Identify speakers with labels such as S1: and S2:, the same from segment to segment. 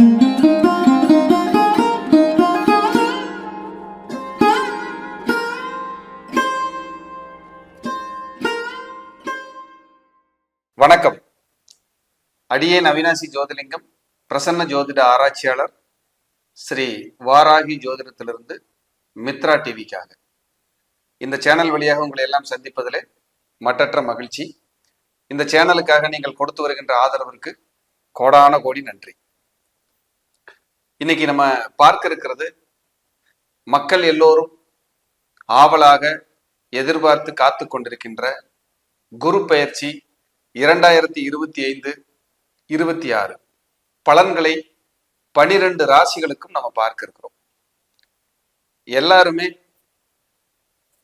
S1: வணக்கம். அடியேன் அவினாசி ஜோதிலிங்கம், பிரசன்ன ஜோதிட ஆராய்ச்சியாளர், ஸ்ரீ வாராகி ஜோதிடத்திலிருந்து மித்ரா டிவிக்காக இந்த சேனல் வழியாக உங்களை எல்லாம் சந்திப்பதிலே மற்றற்ற மகிழ்ச்சி. இந்த சேனலுக்காக நீங்கள் கொடுத்து வருகின்ற ஆதரவிற்கு கோடான கோடி நன்றி. இன்னைக்கு நம்ம பார்க்க இருக்கிறது, மக்கள் எல்லோரும் ஆவலாக எதிர்பார்த்து காத்து கொண்டிருக்கின்ற குரு பெயர்ச்சி 2025-26 பலன்களை 12 ராசிகளுக்கும் நம்ம பார்க்க இருக்கிறோம். எல்லாருமே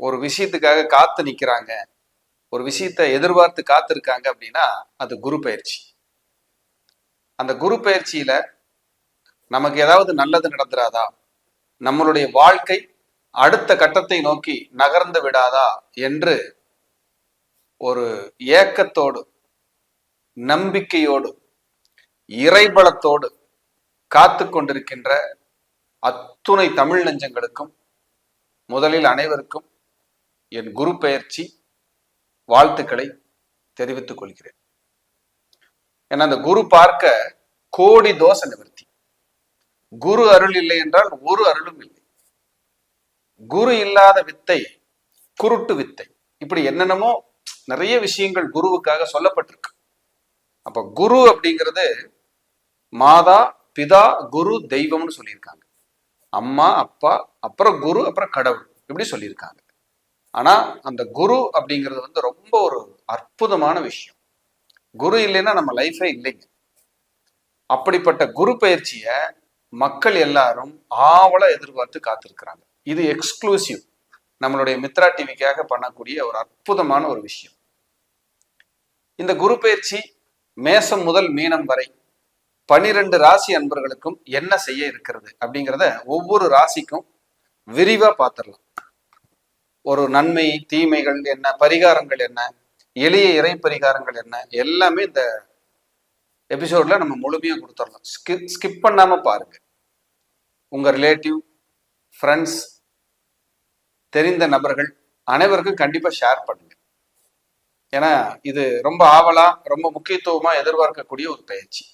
S1: ஒரு விஷயத்துக்காக காத்து நிக்கிறாங்க, ஒரு விஷயத்தை எதிர்பார்த்து காத்திருக்காங்க அப்படின்னா அது குரு பெயர்ச்சி. அந்த குரு பெயர்ச்சியில நமக்கு ஏதாவது நல்லது நடந்துராதா, நம்மளுடைய வாழ்க்கை அடுத்த கட்டத்தை நோக்கி நகர்ந்து விடாதா என்று ஒரு ஏக்கத்தோடு, நம்பிக்கையோடு, இறைபலத்தோடு காத்து கொண்டிருக்கின்ற அத்துணை தமிழ் நெஞ்சங்களுக்கும் முதலில் அனைவருக்கும் என் குரு பெயர்ச்சி வாழ்த்துக்களை தெரிவித்துக் கொள்கிறேன். ஏன்னா அந்த குரு பார்க்க கோடி தோஷ நிவர்த்தி. குரு அருள் இல்லை என்றால் ஒரு அருளும் இல்லை. குரு இல்லாத வித்தை குருட்டு வித்தை. இப்படி என்னென்னமோ நிறைய விஷயங்கள் குருவுக்காக சொல்லப்பட்டிருக்கு. அப்ப குரு அப்படிங்கிறது மாதா பிதா குரு தெய்வம்னு சொல்லியிருக்காங்க. அம்மா அப்பா அப்புறம் குரு அப்புறம் கடவுள் இப்படி சொல்லியிருக்காங்க. ஆனா அந்த குரு அப்படிங்கிறது ரொம்ப ஒரு அற்புதமான விஷயம். குரு இல்லைன்னா நம்ம லைஃபே இல்லைங்க. அப்படிப்பட்ட குரு பயிற்சிய மக்கள் எல்லாரும் ஆவல எதிர்பார்த்து காத்திருக்கிறாங்க. இது எக்ஸ்க்ளூசிவ் நம்மளுடைய மித்ரா டிவிக்காக பண்ணக்கூடிய ஒரு அற்புதமான ஒரு விஷயம். இந்த குரு பயிற்சி மேசம் முதல் மீனம் வரை 12 ராசி அன்பர்களுக்கும் என்ன செய்ய இருக்கிறது அப்படிங்கிறத ஒவ்வொரு ராசிக்கும் விரிவா பார்த்துடலாம். ஒரு நன்மை தீமைகள் என்ன, பரிகாரங்கள் என்ன, எளிய இறை பரிகாரங்கள் என்ன, எல்லாமே இந்த எபிசோட்ல நம்ம முழுமையா கொடுத்துடலாம். ஸ்கிப் பண்ணாம பாருங்க. உங்க ரிலேட்டிவ், ஃப்ரெண்ட்ஸ், தெரிந்த நபர்கள் அனைவருக்கும் கண்டிப்பா ஷேர் பண்ணுங்க. ஏன்னா இது ரொம்ப ஆவலா, ரொம்ப முக்கியத்துவமா எதிர்பார்க்கக்கூடிய ஒரு பயிற்சி.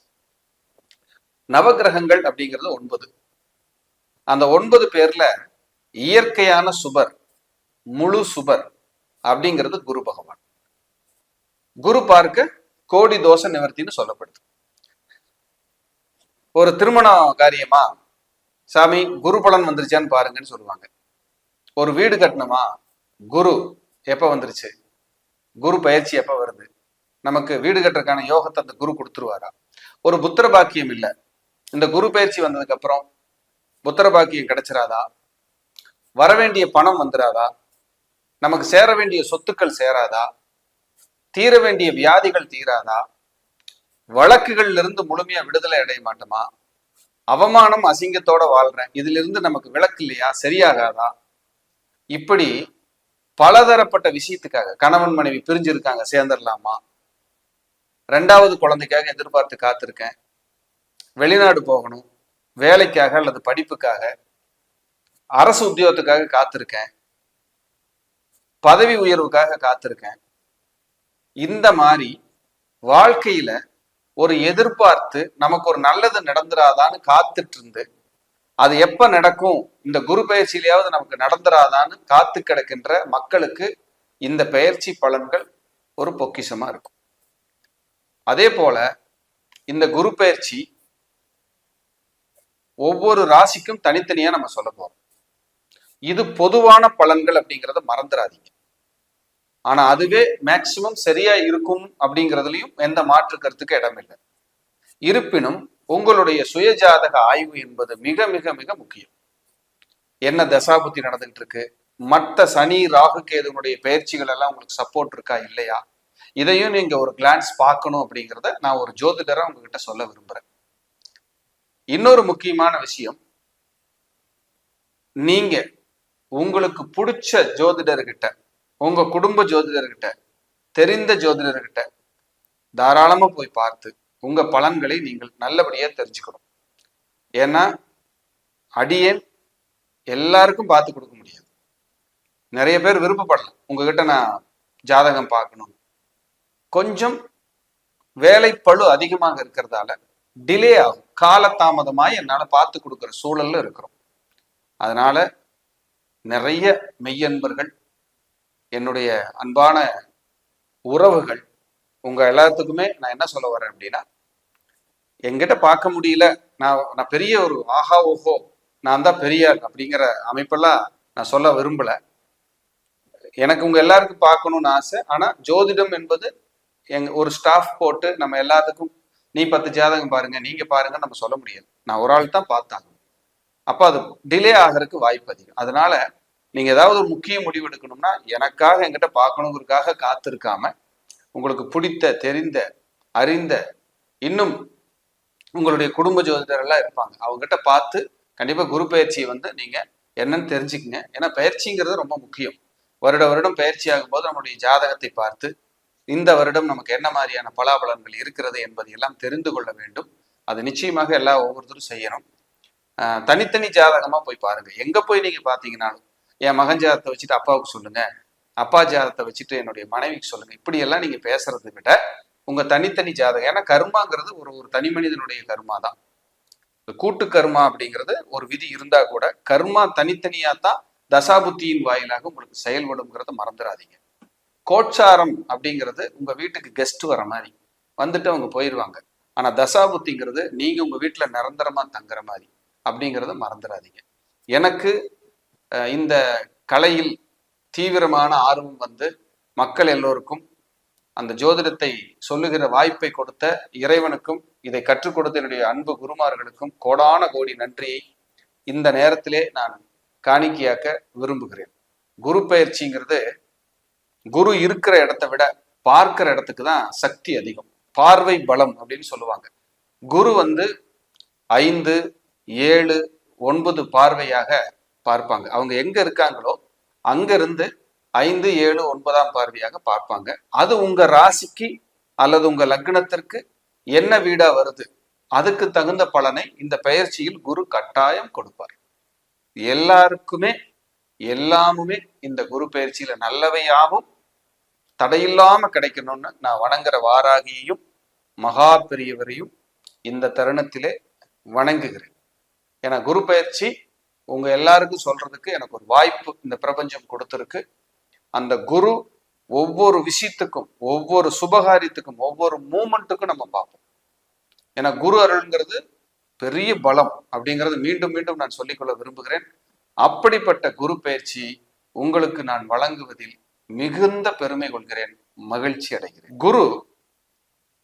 S1: நவகிரகங்கள் அப்படிங்கிறது 9. அந்த 9 பேர்ல இயற்கையான சுபர், முழு சுபர் அப்படிங்கிறது குரு பகவான். குரு பார்க்க கோடி தோஷ நிவர்த்தின்னு சொல்லப்படுது. ஒரு திருமண காரியமா, சாமி குரு பலன் வந்துருச்சான்னு பாருங்கன்னு சொல்லுவாங்க. ஒரு வீடு கட்டணுமா, குரு எப்ப வந்துருச்சு, குரு பயிற்சி எப்ப வருது, நமக்கு வீடு கட்டுறதுக்கான யோகத்தை அந்த குரு கொடுத்துருவாரா? ஒரு புத்திர பாக்கியம் இல்லை, இந்த குரு பயிற்சி வந்ததுக்கு அப்புறம் புத்திர பாக்கியம் கிடைச்சிராதா? வரவேண்டிய பணம் வந்துடாதா? நமக்கு சேர வேண்டிய சொத்துக்கள் சேராதா? தீர வேண்டிய வியாதிகள் தீராதா? வழக்குகள்ல இருந்து முழுமையா விடுதலை அடைய மாட்டோமா? அவமானம் அசிங்கத்தோட வாழ்றேன், இதுல இருந்து நமக்கு விலக்கு இல்லையா, சரியாகாதா? இப்படி பலதரப்பட்ட விஷயத்துக்காக, கணவன் மனைவி பிரிஞ்சிருக்காங்க, சேர்ந்துடலாமா? 2வது குழந்தைக்காக எதிர்பார்த்து காத்திருக்கேன், வெளிநாடு போகணும், வேலைக்காக அல்லது படிப்புக்காக, அரசு உத்தியோகத்துக்காக காத்திருக்கேன், பதவி உயர்வுக்காக காத்திருக்கேன். இந்த மாதிரி வாழ்க்கையில ஒரு எதிர்பார்த்து நமக்கு ஒரு நல்லது நடந்துராதான்னு காத்துட்டு இருந்து, அது எப்ப நடக்கும், இந்த குரு பயிற்சியிலேயாவது நமக்கு நடந்துராதான்னு காத்து கிடக்கின்ற மக்களுக்கு இந்த பெயர்ச்சி பலன்கள் ஒரு பொக்கிஷமா இருக்கும். அதே போல இந்த குரு பயிற்சி ஒவ்வொரு ராசிக்கும் தனித்தனியா நம்ம சொல்ல போறோம். இது பொதுவான பலன்கள் அப்படிங்கிறத மறந்துடாதீங்க. ஆனா அதுவே மேக்சிமம் சரியா இருக்கும் அப்படிங்கிறதுலயும் எந்த மாற்று கருத்துக்கு இடம் இல்லை. இருப்பினும் உங்களுடைய சுயஜாதக ஆய்வு என்பது மிக மிக மிக முக்கியம். என்ன தசாபுத்தி நடந்துகிட்டு இருக்கு, மற்ற சனி ராகு கேதுனுடைய பயிற்சிகள் எல்லாம் உங்களுக்கு சப்போர்ட் இருக்கா இல்லையா, இதையும் நீங்க ஒரு கிளான்ஸ் பார்க்கணும் அப்படிங்கிறத நான் ஒரு ஜோதிடரா உங்ககிட்ட சொல்ல விரும்புறேன். இன்னொரு முக்கியமான விஷயம், நீங்க உங்களுக்கு பிடிச்ச ஜோதிடர்கிட்ட, உங்க குடும்ப ஜோதிடர்கிட்ட, தெரிந்த ஜோதிடர்கிட்ட தாராளமா போய் பார்த்து உங்க பலன்களை நீங்கள் நல்லபடியா தெரிஞ்சுக்கணும். ஏன்னா அடியேன் எல்லாருக்கும் பார்த்து கொடுக்க முடியாது. நிறைய பேர் விருப்பப்படலாம் உங்ககிட்ட நான் ஜாதகம் பார்க்கணும். கொஞ்சம் வேலைப்பளு அதிகமாக இருக்கிறதால டிலே ஆகும், காலதாமதமாய் என்னால் பார்த்து கொடுக்குற சூழல்ல இருக்கிறோம். அதனால நிறைய மெய்யன்பர்கள், என்னுடைய அன்பான உறவுகள், உங்க எல்லாத்துக்குமே நான் என்ன சொல்ல வரேன் அப்படின்னா, என்கிட்ட பார்க்க முடியல, நான் பெரிய ஒரு ஆஹா ஓஹோ நான் தான் பெரிய அப்படிங்கிற அமைப்பெல்லாம் நான் சொல்ல விரும்பல. எனக்கு உங்க எல்லாருக்கும் பார்க்கணும்னு ஆசை. ஆனா ஜோதிடம் என்பது ஒரு ஸ்டாஃப் போட்டு நம்ம எல்லாத்துக்கும் நீ 10 ஜாதகம் பாருங்க, நீங்க பாருங்க நம்ம சொல்ல முடியாது. நான் ஒரு ஆள் தான் பார்த்தாங்க. அப்ப அது டிலே ஆகிறதுக்கு வாய்ப்பு அதிகம். அதனால நீங்க ஏதாவது ஒரு முக்கிய முடிவு எடுக்கணும்னா எனக்காக என்கிட்ட பார்க்கணுங்கிறதுக்காக காத்திருக்காம, உங்களுக்கு பிடித்த, தெரிந்த, அறிந்த, இன்னும் உங்களுடைய குடும்ப ஜோதிடர் எல்லாம் இருப்பாங்க, அவங்ககிட்ட பார்த்து கண்டிப்பா குரு பயிற்சியை நீங்க என்னன்னு தெரிஞ்சுக்குங்க. ஏன்னா பயிற்சிங்கிறது ரொம்ப முக்கியம். வருடம் பயிற்சி ஆகும் போது நம்முடைய ஜாதகத்தை பார்த்து இந்த வருடம் நமக்கு என்ன மாதிரியான பலாபலன்கள் இருக்கிறது என்பதை எல்லாம் தெரிந்து கொள்ள வேண்டும். அது நிச்சயமாக ஒவ்வொருத்தரும் செய்யணும். தனித்தனி ஜாதகமா போய் பாருங்க. எங்க போய் நீங்க பாத்தீங்கன்னாலும் என் மகன் ஜாதகத்தை வச்சுட்டு அப்பாவுக்கு சொல்லுங்க, அப்பா ஜாதகத்தை வச்சுட்டு என்னுடைய மனைவிக்கு சொல்லுங்க, இப்படி எல்லாம் நீங்க பேசுறதை விட உங்க தனித்தனி ஜாதகம், ஏன்னா கர்மாங்கிறது ஒரு தனி மனிதனுடைய கர்மா தான். கூட்டு கர்மா அப்படிங்கிறது ஒரு விதி இருந்தா கூட கர்மா தனித்தனியா தான் தசாபுத்தியின் வாயிலாக உங்களுக்கு செயல்படுங்கிறத மறந்துடாதீங்க. கோட்சாரம் அப்படிங்கிறது உங்க வீட்டுக்கு கெஸ்ட் வர மாதிரி வந்துட்டு அவங்க போயிடுவாங்க. ஆனா தசாபுத்திங்கிறது நீங்க உங்க வீட்டுல நிரந்தரமா தங்குற மாதிரி அப்படிங்கிறத மறந்துடாதீங்க. எனக்கு இந்த கலையில் தீவிரமான ஆர்வம் மக்கள் எல்லோருக்கும் அந்த ஜோதிடத்தை சொல்லுகிற வாய்ப்பை கொடுத்த இறைவனுக்கும் இதை கற்றுக் கொடுத்த என்னுடைய அன்பு குருமார்களுக்கும் கோடான கோடி நன்றியை இந்த நேரத்திலே நான் காணிக்கையாக்க விரும்புகிறேன். குரு பயிற்சிங்கிறது குரு இருக்கிற இடத்தை விட பார்க்கிற இடத்துக்கு தான் சக்தி அதிகம். பார்வை பலம் அப்படின்னு சொல்லுவாங்க. குரு 5, 7, 9 பார்வையாக பார்ப்பாங்க. அவங்க எங்க இருக்காங்களோ அங்க இருந்து 5, 7, 9ஆம் பார்வையாக பார்ப்பாங்க. அது உங்க ராசிக்கு அல்லது உங்க லக்னத்திற்கு என்ன வீடா வருது, அதுக்கு தகுந்த பலனை இந்த பயிற்சியில் குரு கட்டாயம் கொடுப்பார். எல்லாருக்குமே எல்லாமுமே இந்த குரு பயிற்சியில நல்லவையாகவும் தடையில்லாம கிடைக்கணும்னு நான் வணங்குற வாராகியையும் மகா பெரியவரையும் இந்த தருணத்திலே வணங்குகிறேன். ஏன்னா குரு பயிற்சி உங்க எல்லாருக்கும் சொல்றதுக்கு எனக்கு ஒரு வாய்ப்பு இந்த பிரபஞ்சம் கொடுத்திருக்கு. அந்த குரு ஒவ்வொரு விஷயத்துக்கும், ஒவ்வொரு சுபகாரியத்துக்கும், ஒவ்வொரு மூமெண்ட்டுக்கும் நம்ம பார்ப்போம். ஏன்னா குரு அருள்ங்கிறது பெரிய பலம் அப்படிங்கிறது மீண்டும் மீண்டும் நான் சொல்லிக்கொள்ள விரும்புகிறேன். அப்படிப்பட்ட குரு பயிற்சி உங்களுக்கு நான் வழங்குவதில் மிகுந்த பெருமை கொள்கிறேன், மகிழ்ச்சி அடைகிறேன். குரு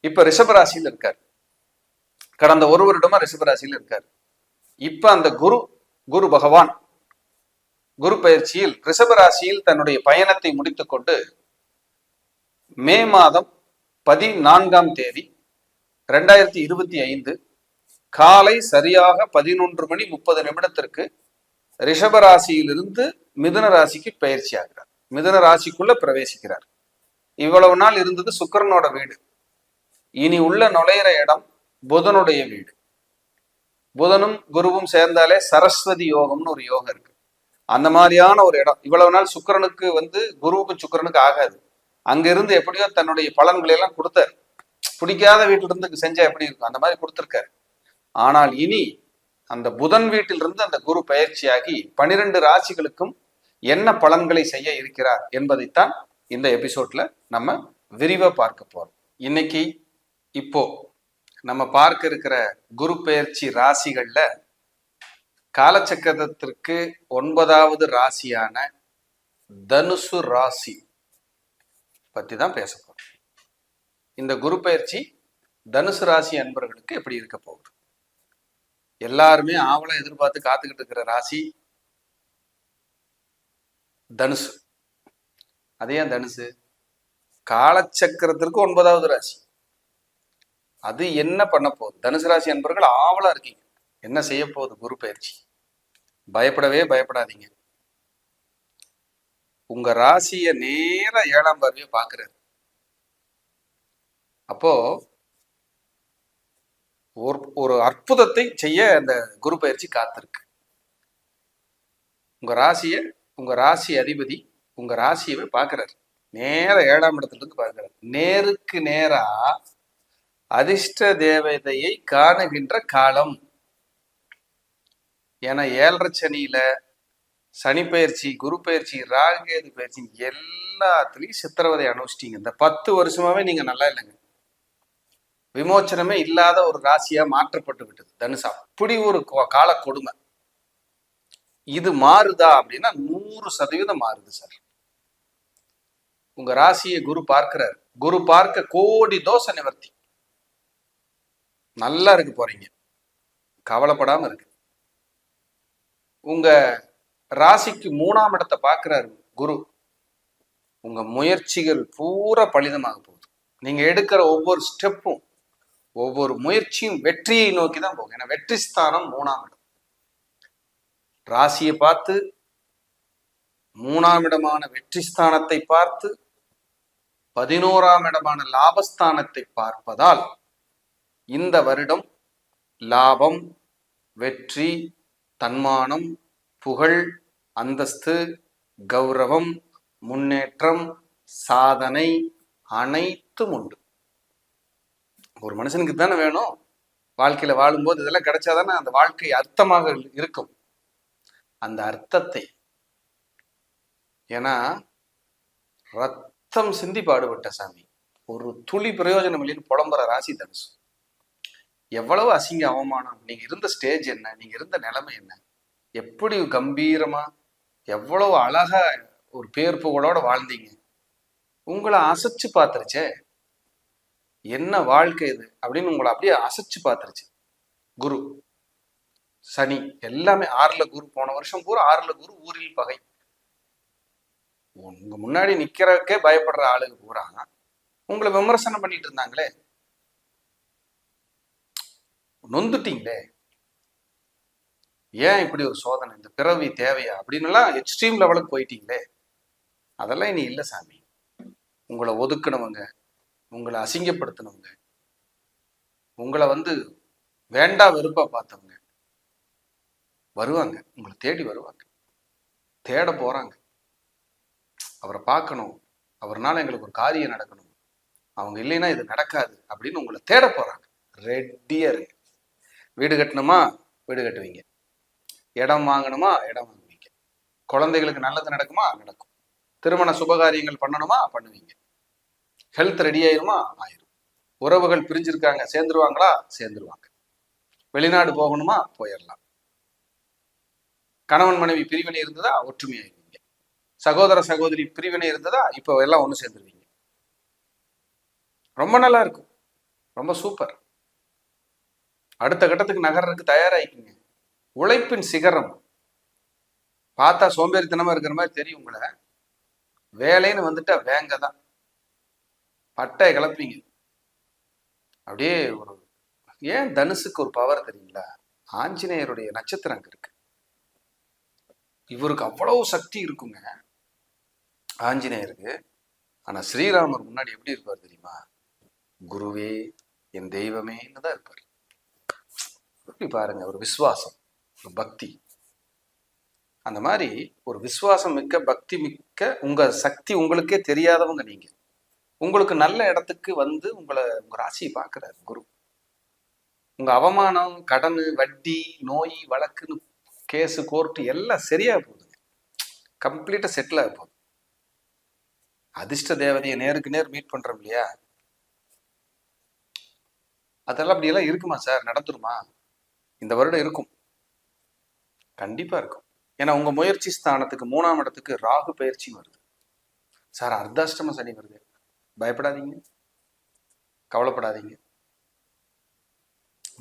S1: இப்ப ரிஷபராசியில் இருக்கார். கடந்த ஒரு வருடமா ரிஷபராசியில் இருக்கார். இப்ப அந்த குரு பகவான் குரு பயிற்சியில் ரிஷபராசியில் தன்னுடைய பயணத்தை முடித்துக்கொண்டு மே மாதம் 14ஆம் தேதி 2025 காலை சரியாக 11:30 ரிஷபராசியிலிருந்து மிதுன ராசிக்கு பயிற்சி ஆகிறார். மிதுன ராசிக்குள்ள பிரவேசிக்கிறார். இவ்வளவு நாள் இருந்தது சுக்கிரனோட வீடு. இனி உள்ள நுழையிற இடம் புதனுடைய வீடு. புதனும் குருவும் சேர்ந்தாலே சரஸ்வதி யோகம்னு ஒரு யோகம் இருக்கு. அந்த மாதிரியான ஒரு இடம். இவ்வளவு நாள் சுக்கிரனுக்கு குருவுக்கும் சுக்கிரனுக்கு ஆகாது. அங்க இருந்து எப்படியோ தன்னுடைய பலன்களை எல்லாம் கொடுத்தாரு. பிடிக்காத வீட்டில இருந்து செஞ்சா எப்படி இருக்கும், அந்த மாதிரி கொடுத்திருக்காரு. ஆனால் இனி அந்த புதன் வீட்டிலிருந்து அந்த குரு பயிற்சியாகி 12 ராசிகளுக்கும் என்ன பலன்களை செய்ய இருக்கிறார் என்பதைத்தான் இந்த எபிசோட்ல நம்ம விரிவா பார்க்க போறோம். இன்னைக்கு இப்போ நம்ம பார்க்க இருக்கிற குரு பயிற்சி ராசிகள்ல காலச்சக்கரத்திற்கு 9வது ராசியான தனுசு ராசி பத்தி தான் பேச போறோம். இந்த குரு பயிற்சி தனுசு ராசி அன்பர்களுக்கு எப்படி இருக்க போகுது? எல்லாருமே ஆவலா எதிர்பார்த்து காத்துக்கிட்டு இருக்கிற ராசி தனுசு. அதே தனுசு காலச்சக்கரத்திற்கு 9வது ராசி. அது என்ன பண்ண போகுது? தனுசு ராசி அன்பர்கள் ஆவலா இருக்கீங்க, என்ன செய்ய போகுது குரு பயிற்சி? பயப்படவே பயப்படாதீங்க. உங்க ராசிய நேர 7ஆம் பார்வையை பாக்குறாரு. அப்போ ஒரு அற்புதத்தை செய்ய அந்த குரு பயிற்சி காத்திருக்கு. உங்க ராசி அதிபதி உங்க ராசியவே பாக்குறாரு. நேர 7ஆம் இடத்துல இருந்து பாக்குறாரு. நேருக்கு நேரா அதிர்ஷ்ட தேவதையை காணுகின்ற காலம். ஏன்னா 7.5 சனியில சனி பயிற்சி, குரு பயிற்சி, ராகுகேது பயிற்சி எல்லாத்துலயும் சித்திரவதை அனுஷ்டிங்க. இந்த 10 வருஷமாவே நீங்க நல்லா இல்லைங்க. விமோச்சனமே இல்லாத ஒரு ராசியா மாற்றப்பட்டு விட்டது தனுசு. அப்படி ஒரு கால கொடுமை. இது மாறுதா அப்படின்னா 100% மாறுது சார். உங்க ராசியை குரு பார்க்கிறார். குரு பார்க்க கோடி தோஷ நிவர்த்தி. நல்லா இருக்கு போறீங்க, கவலைப்படாம இருக்கு. உங்க ராசிக்கு 3ஆம் இடத்தை பார்க்கிறாரு குரு. உங்க முயற்சிகள் பூரா பலிதமாக போகுது. நீங்க எடுக்கிற ஒவ்வொரு ஸ்டெப்பும், ஒவ்வொரு முயற்சியும் வெற்றியை நோக்கி தான் போகும். ஏன்னா வெற்றி ஸ்தானம் 3ஆம் இடம். ராசியை பார்த்து 3ஆம் இடமான வெற்றி ஸ்தானத்தை பார்த்து 11ஆம் இடமான லாபஸ்தானத்தை பார்ப்பதால் இந்த வருடம் லாபம், வெற்றி, தன்மானம், புகழ், அந்தஸ்து, கௌரவம், முன்னேற்றம், சாதனை அனைத்தும் உண்டு. ஒரு மனுஷனுக்கு தானே வேணும். வாழ்க்கையில வாழும்போது இதெல்லாம் கிடைச்சாதானே அந்த வாழ்க்கை அர்த்தமாக இருக்கும். அந்த அர்த்தத்தை, ஏன்னா ரத்தம் சிந்தி பாடுபட்ட சாமி, ஒரு துளி பிரயோஜனம் இல்லைன்னு புலம்புற ராசி தனுசு. எவ்வளவு அசிங்க அவமானம். நீங்க இருந்த ஸ்டேஜ் என்ன, நீங்க இருந்த நிலைமை என்ன, எப்படி கம்பீரமா எவ்வளவு அழகா ஒரு பேர் புகழோட வாழ்ந்தீங்க. உங்களை அசைச்சு பார்த்துருச்சே. என்ன வாழ்க்கை இது அப்படின்னு உங்களை அப்படியே அசைச்சு பார்த்துருச்சு குரு. சனி எல்லாமே 6ல குரு. போன வருஷம் பூரா 6ல குரு, ஊரில் பகை. உங்க முன்னாடி நிக்கிறதுக்கே பயப்படுற ஆளுங்க பூரா உங்களை விமர்சனம் பண்ணிட்டு இருந்தாங்களே. நொந்துட்டீங்களே. ஏன் இப்படி ஒரு சோதனை, இந்த பிறவி தேவையா அப்படின்னு எல்லாம் எக்ஸ்ட்ரீம் லெவலுக்கு போயிட்டீங்களே. அதெல்லாம் இனி இல்லை சாமி. உங்களை ஒதுக்கினவங்க, உங்களை அசிங்கப்படுத்தினவங்க, உங்களை வேண்டா வெறுப்பா பார்த்தவங்க வருவாங்க, உங்களை தேடி வருவாங்க, தேட போறாங்க. அவரை பார்க்கணும், அவர்னால எங்களுக்கு ஒரு காரியம் நடக்கணும், அவங்க இல்லைன்னா இது நடக்காது அப்படின்னு உங்களை தேட போறாங்க. ரெடியா இருங்க. வீடு கட்டணுமா வீடு கட்டுவீங்க, இடம் வாங்கணுமா இடம் வாங்குவீங்க, குழந்தைகளுக்கு நல்லது நடக்குமா நடக்கும், திருமண சுபகாரியங்கள் பண்ணணுமா பண்ணுவீங்க, ஹெல்த் ரெடி ஆயிருமா ஆயிரும், உறவுகள் பிரிஞ்சிருக்காங்க சேர்ந்துருவாங்களா சேர்ந்துருவாங்க, வெளிநாடு போகணுமா போயிடலாம், கணவன் மனைவி பிரிவினை இருந்ததா ஒற்றுமையாயிருவீங்க, சகோதர சகோதரி பிரிவினை இருந்ததா இப்போ எல்லாம் ஒன்று சேர்ந்துருவீங்க. ரொம்ப நல்லா இருக்கும், ரொம்ப சூப்பர். அடுத்த கட்டத்துக்கு நகர்றதுக்கு தயாராகிக்குங்க. உழைப்பின் சிகரம். பார்த்தா சோம்பேறித்தனமா இருக்கிற மாதிரி தெரியும். உங்களை வேலைன்னு வந்துட்டா வேங்க தான், பட்டையை கிளப்பீங்க. அப்படியே ஒரு ஏன் தனுசுக்கு ஒரு பவர் தெரியுங்களா? ஆஞ்சநேயருடைய நட்சத்திரம் அங்க இருக்கு. இவருக்கு அவ்வளவு சக்தி இருக்குங்க ஆஞ்சநேயருக்கு. ஆனா ஸ்ரீராமர் முன்னாடி எப்படி இருப்பார் தெரியுமா? குருவே என் தெய்வமேன்னு தான் இருப்பார். எப்படி பாருங்க, ஒரு விசுவாசம், ஒரு பக்தி. அந்த மாதிரி ஒரு விசுவாசம் மிக்க, பக்தி மிக்க, உங்க சக்தி உங்களுக்கே தெரியாதவங்க நீங்க. உங்களுக்கு நல்ல இடத்துக்கு உங்களை உங்க ராசியை பார்க்கிறாரு குரு. உங்க அவமானம், கடன், வட்டி, நோய், வழக்குன்னு கேஸு, கோர்ட்டு எல்லாம் சரியா போகுதுங்க. கம்ப்ளீட்டா செட்டில் ஆக போகுது. அதிர்ஷ்ட தேவதையை நேருக்கு நேர் மீட் பண்றோம் இல்லையா? அதெல்லாம் அப்படியெல்லாம் இருக்குமா சார்? நடந்துருமா? இந்த வருடம் இருக்கும், கண்டிப்பா இருக்கும். ஏன்னா உங்க முயற்சி ஸ்தானத்துக்கு 3ஆம் இடத்துக்கு ராகு பயிற்சி வருது சார். அர்த்தாஷ்டம சனி வருது. பயப்படாதீங்க, கவலைப்படாதீங்க.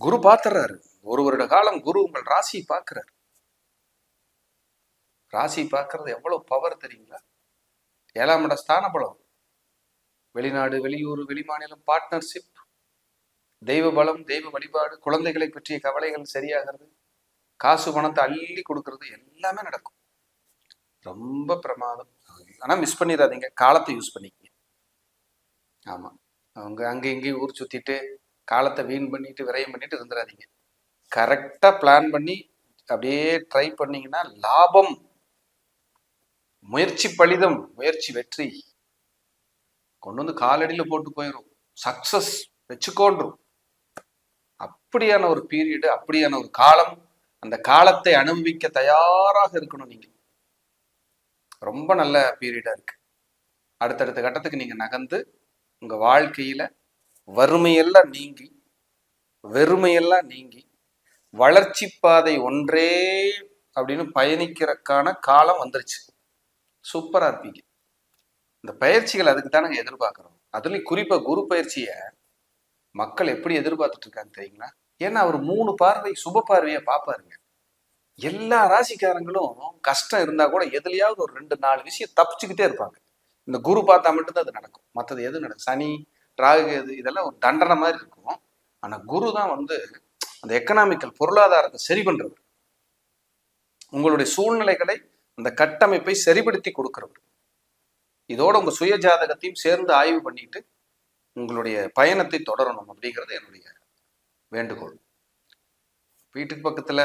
S1: குரு பார்த்துறாரு. ஒரு வருட காலம் குரு உங்கள் ராசியை பார்க்கிறாரு. ராசி பார்க்கறது எவ்வளவு பவர் தெரியுங்களா? 7ஆம் இட ஸ்தான பலம். வெளிநாடு, வெளியூர், வெளிமாநிலம், பார்ட்னர்ஷிப், தெய்வ பலம், தெய்வ வழிபாடு, குழந்தைகளை பற்றிய கவலைகள் சரியாகிறது, காசு பணத்தை அள்ளி கொடுக்கறது எல்லாமே நடக்கும். ரொம்ப பிரமாதம். ஆனா மிஸ் பண்ணிடாதீங்க, காலத்தை யூஸ் பண்ணிக்கங்க. ஆமா, அவங்க அங்கே இங்கேயும் ஊர் சுத்திட்டு காலத்தை வீண் பண்ணிட்டு விரயம் பண்ணிட்டு இருந்துடாதீங்க. கரெக்டா பிளான் பண்ணி அப்படியே ட்ரை பண்ணீங்கன்னா லாபம். முயற்சி பலிதம், முயற்சி வெற்றி. கொண்டு வந்து காலடியில போட்டு போயிடும். சக்சஸ் வச்சுக்கோன்றும். அப்படியான ஒரு பீரியடு, அப்படியான ஒரு காலம். அந்த காலத்தை அனுபவிக்க தயாராக இருக்கணும் நீங்க. ரொம்ப நல்ல பீரியடா இருக்கு. அடுத்தடுத்த கட்டத்துக்கு நீங்க நகர்ந்து உங்க வாழ்க்கையில வறுமையெல்லாம் நீங்கி, வெறுமையெல்லாம் நீங்கி, வளர்ச்சி பாதை ஒன்றே அப்படின்னு பயணிக்கிறதுக்கான காலம் வந்துருச்சு. சூப்பரா இருப்பீங்க. இந்த பயிற்சிகள் அதுக்கு தானே எதிர்பார்க்கிறோம். அதுலயும் குறிப்பா குரு பயிற்சியை மக்கள் எப்படி எதிர்பார்த்துட்டு இருக்காங்க தெரியுங்களா? ஏன்னா அவர் 3 பார்வை சுப பார்வையை பார்ப்பாருங்க. எல்லா ராசிக்காரங்களும் கஷ்டம் இருந்தா கூட எதுலையாவது ஒரு 2-4 விஷயம் தப்பிச்சுக்கிட்டே இருப்பாங்க. இந்த குரு பார்த்தா மட்டும்தான் அது நடக்கும். மற்றது எது நடக்கும்? சனி, ராகு, இதெல்லாம் ஒரு தண்டனை மாதிரி இருக்கும். ஆனா குரு தான் வந்து அந்த எக்கனாமிக்கல் பொருளாதாரத்தை சரி பண்றவர். உங்களுடைய சூழ்நிலைகளை, அந்த கட்டமைப்பை சரிபடுத்தி கொடுக்கிறவர். இதோட உங்க சுய ஜாதகத்தையும் சேர்ந்து ஆய்வு பண்ணிட்டு உங்களுடைய பயணத்தை தொடரணும் அப்படிங்கிறது என்னுடைய வேண்டுகோள். வீட்டுக்கு பக்கத்துல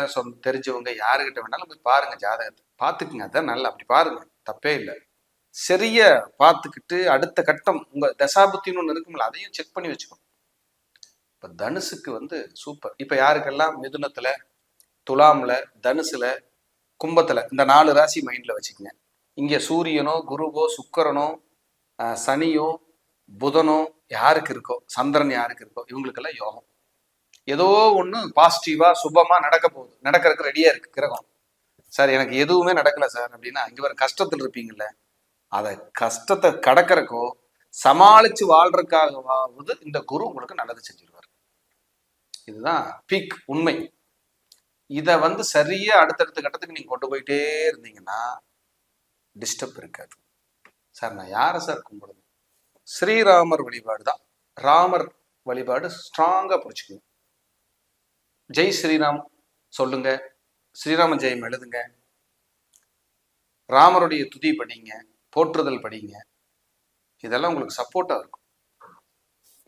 S1: தெரிஞ்சவங்க யாருக்கிட்ட வேணாலும் போய் பாருங்க, ஜாதகத்தை பார்த்துக்குங்க. அதான் நல்லா அப்படி பாருங்க, தப்பே இல்லை. சரிய பார்த்துக்கிட்டு அடுத்த கட்டம் உங்க தசாபுத்தின்னு ஒன்று இருக்கும்ல, அதையும் செக் பண்ணி வச்சுக்கணும். இப்ப தனுசுக்கு வந்து சூப்பர். இப்ப யாருக்கெல்லாம் மிதுனத்துல, துலாம்ல, தனுசுல, கும்பத்துல இந்த 4 ராசி மைண்ட்ல வச்சுக்கோங்க. இங்க சூரியனோ, குருவோ, சுக்கரனோ, சனியோ, புதனோ யாருக்கு இருக்கோ, சந்திரன் யாருக்கு இருக்கோ, இவங்களுக்கெல்லாம் யோகம். ஏதோ ஒண்ணு பாசிட்டிவா சுபமா நடக்க போகுது, நடக்கிறதுக்கு ரெடியா இருக்கு கிரகம். சார் எனக்கு எதுவுமே நடக்கல சார் அப்படின்னா, இங்க வர கஷ்டத்தில் இருப்பீங்கல்ல, அதை கஷ்டத்தை கடக்கிறக்கோ சமாளிச்சு வாழ்றதுக்காகவாவது இந்த குரு உங்களுக்கு நல்லது செஞ்சிருவார். இதுதான் பீக் உண்மை. இதை வந்து சரியா அடுத்தடுத்த கட்டத்துக்கு நீங்க கொண்டு போயிட்டே இருந்தீங்கன்னா டிஸ்டர்ப் இருக்காது. சார் நான் யாரை சார் கும்பிடுது? ஸ்ரீராமர் வழிபாடு தான். ராமர் வழிபாடு ஸ்ட்ராங்கா பிடிச்சிக்கணும். ஜெய் ஸ்ரீராம் சொல்லுங்க, ஸ்ரீராம ஜெயம் எழுதுங்க, ராமருடைய துதி படிங்க, போற்றுதல் படிங்க. இதெல்லாம் உங்களுக்கு சப்போர்ட்டா இருக்கும்.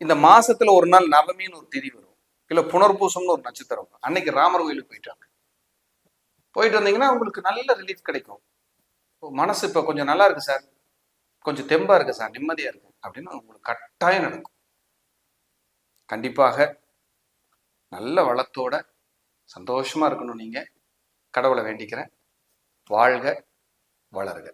S1: இந்த மாசத்துல ஒரு நாள் நவமின்னு ஒரு திதி வரும், இல்ல புனர்பூசம்னு ஒரு நட்சத்திரம். அன்னைக்கு ராமர் கோயிலுக்கு போயிட்டு வந்தீங்கன்னா உங்களுக்கு நல்ல ரிலீஃப் கிடைக்கும். மனசு இப்ப கொஞ்சம் நல்லா இருக்கு சார், கொஞ்சம் தெம்பா இருக்கு சார், நிம்மதியா இருக்கு அப்படின்னு உங்களுக்கு கட்டாயம் நடக்கும். கண்டிப்பாக நல்ல வளத்தோட சந்தோஷமா இருக்கணும். நீங்க கடவுளை வேண்டிக்கிறேன். வாழ்க வளர்க.